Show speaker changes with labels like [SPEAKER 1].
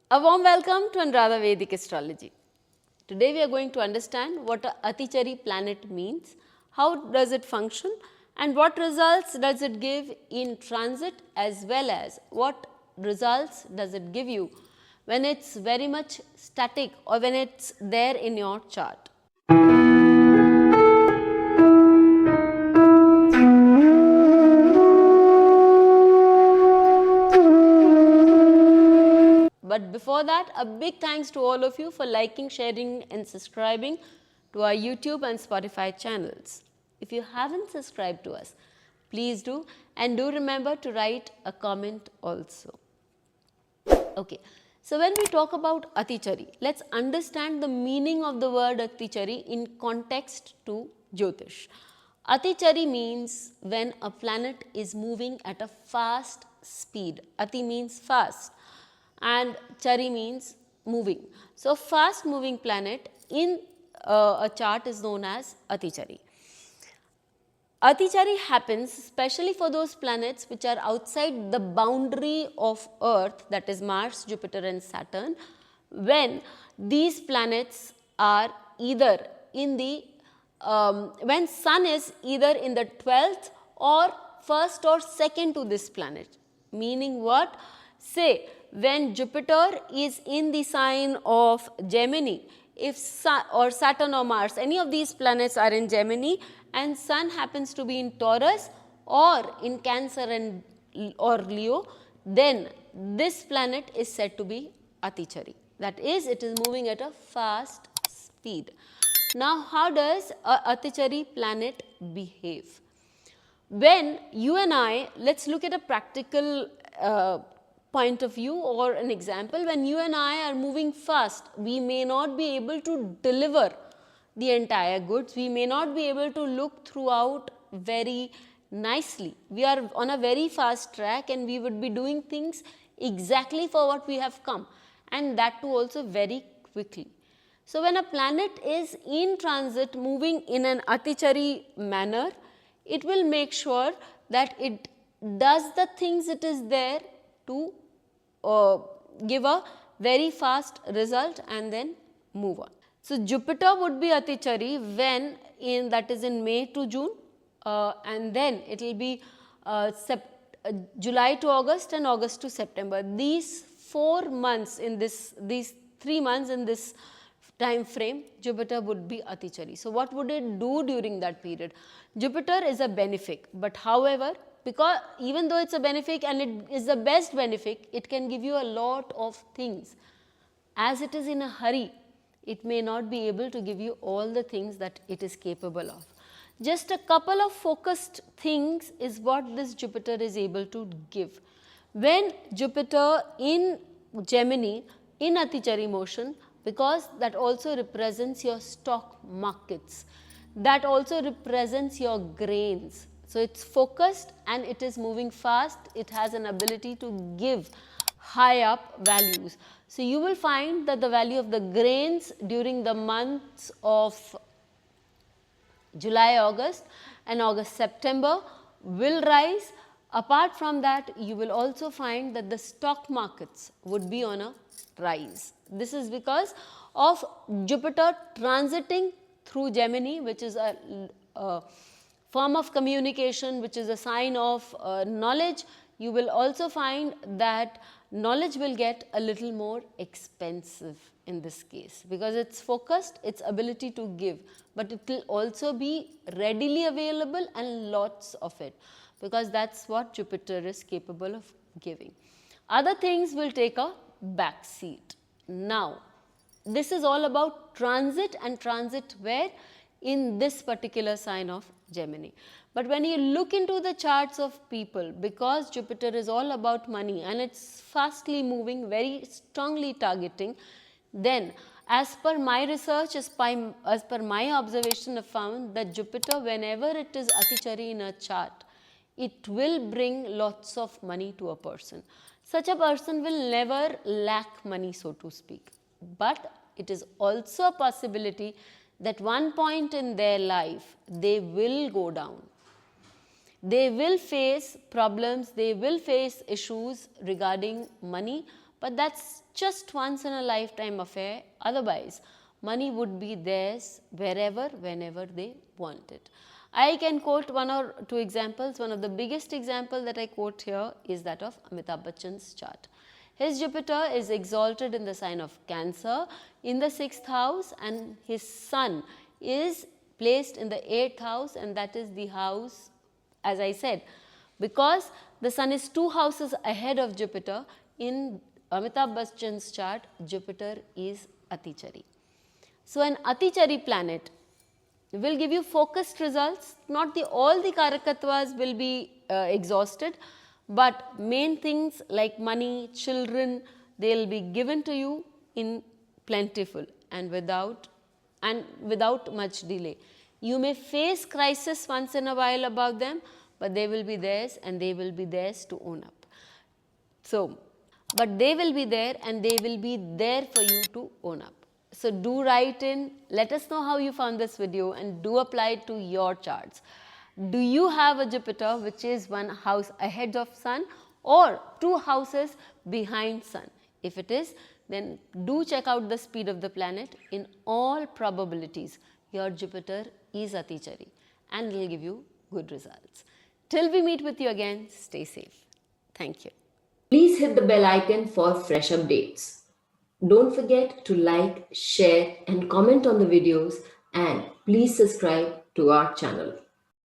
[SPEAKER 1] A warm welcome to Anuradha Vedic Astrology. Today we are going to understand what a Atichari planet means, how does it function, and what results does it give in transit, as well as what results does it give you when it is very much static or when it is there in your chart. But before that, a big thanks to all of you for liking, sharing and subscribing to our YouTube and Spotify channels. If you haven't subscribed to us, please do, and do remember to write a comment also. Okay. So, when we talk about Atichari, let us understand the meaning of the word Atichari in context to Jyotish. Atichari means when a planet is moving at a fast speed. Ati means fast and Chari means moving. So, fast moving planet in a chart is known as Atichari. Atichari happens especially for those planets which are outside the boundary of Earth, that is Mars, Jupiter and Saturn, when these planets are either in the, when Sun is either in the 12th or 1st or 2nd to this planet. Meaning what? Say when Jupiter is in the sign of Gemini, if Sun or Saturn or Mars, any of these planets are in Gemini and Sun happens to be in Taurus or in Cancer and or Leo, then this planet is said to be Atichari. That is, it is moving at a fast speed. Now, how does a Atichari planet behave? When you and I, let us look at a practical point of view or an example. When you and I are moving fast, we may not be able to deliver the entire goods, we may not be able to look throughout very nicely. We are on a very fast track and we would be doing things exactly for what we have come, and that too also very quickly. So, when a planet is in transit moving in an Atichari manner, it will make sure that it does the things it is there to give a very fast result and then move on. So, Jupiter would be Atichari when in, that is in May to June, and then it will be July to August and August to September. These 4 months in this, these 3 months in this time frame, Jupiter would be Atichari. So, what would it do during that period? Jupiter is a benefic, but however, because even though it is a benefic and it is the best benefic, it can give you a lot of things. As it is in a hurry, it may not be able to give you all the things that it is capable of. Just a couple of focused things is what this Jupiter is able to give. When Jupiter in Gemini, in Atichari motion, because that also represents your stock markets, that also represents your grains. So, it is focused and it is moving fast, it has an ability to give high up values. So, you will find that the value of the grains during the months of July, August and August, September will rise. Apart from that, you will also find that the stock markets would be on a rise. This is because of Jupiter transiting through Gemini, which is a form of communication, which is a sign of knowledge. You will also find that knowledge will get a little more expensive in this case, because it is focused, its ability to give, but it will also be readily available and lots of it, because that is what Jupiter is capable of giving. Other things will take a back seat. Now, this is all about transit, and transit where? In this particular sign of Gemini. But when you look into the charts of people, because Jupiter is all about money and it is fastly moving, very strongly targeting, then as per my research, as per my observation, I found that Jupiter, whenever it is Atichari in a chart, it will bring lots of money to a person. Such a person will never lack money, so to speak. But it is also a possibility that one point in their life they will go down. They will face problems, they will face issues regarding money, But that's just once in a lifetime affair. Otherwise, money would be theirs wherever, whenever they want it. I can quote one or two examples. One of the biggest example that I quote here is that of Amitabh Bachchan's chart. His Jupiter is exalted in the sign of Cancer in the 6th house, and his Sun is placed in the 8th house, and that is the house, as I said, because the Sun is 2 houses ahead of Jupiter. In Amitabh Bachchan's chart, Jupiter is Atichari. So an Atichari planet will give you focused results. Not all the Karakattvas will be exhausted, but main things like money, children, they will be given to you in plentiful and without much delay. You may face crisis once in a while about them, but they will be theirs, and they will be theirs to own up. So, but they will be there, and they will be there for you to own up. So do write in, let us know how you found this video, and do apply it to your charts. Do you have a Jupiter which is 1 house ahead of Sun or 2 houses behind Sun? If it is, then do check out the speed of the planet. In all probabilities, your Jupiter is Atichari, and it will give you good results. Till we meet with you again, stay safe. Thank you.
[SPEAKER 2] Please hit the bell icon for fresh updates. Don't forget to like, share and comment on the videos, and please subscribe to our channel.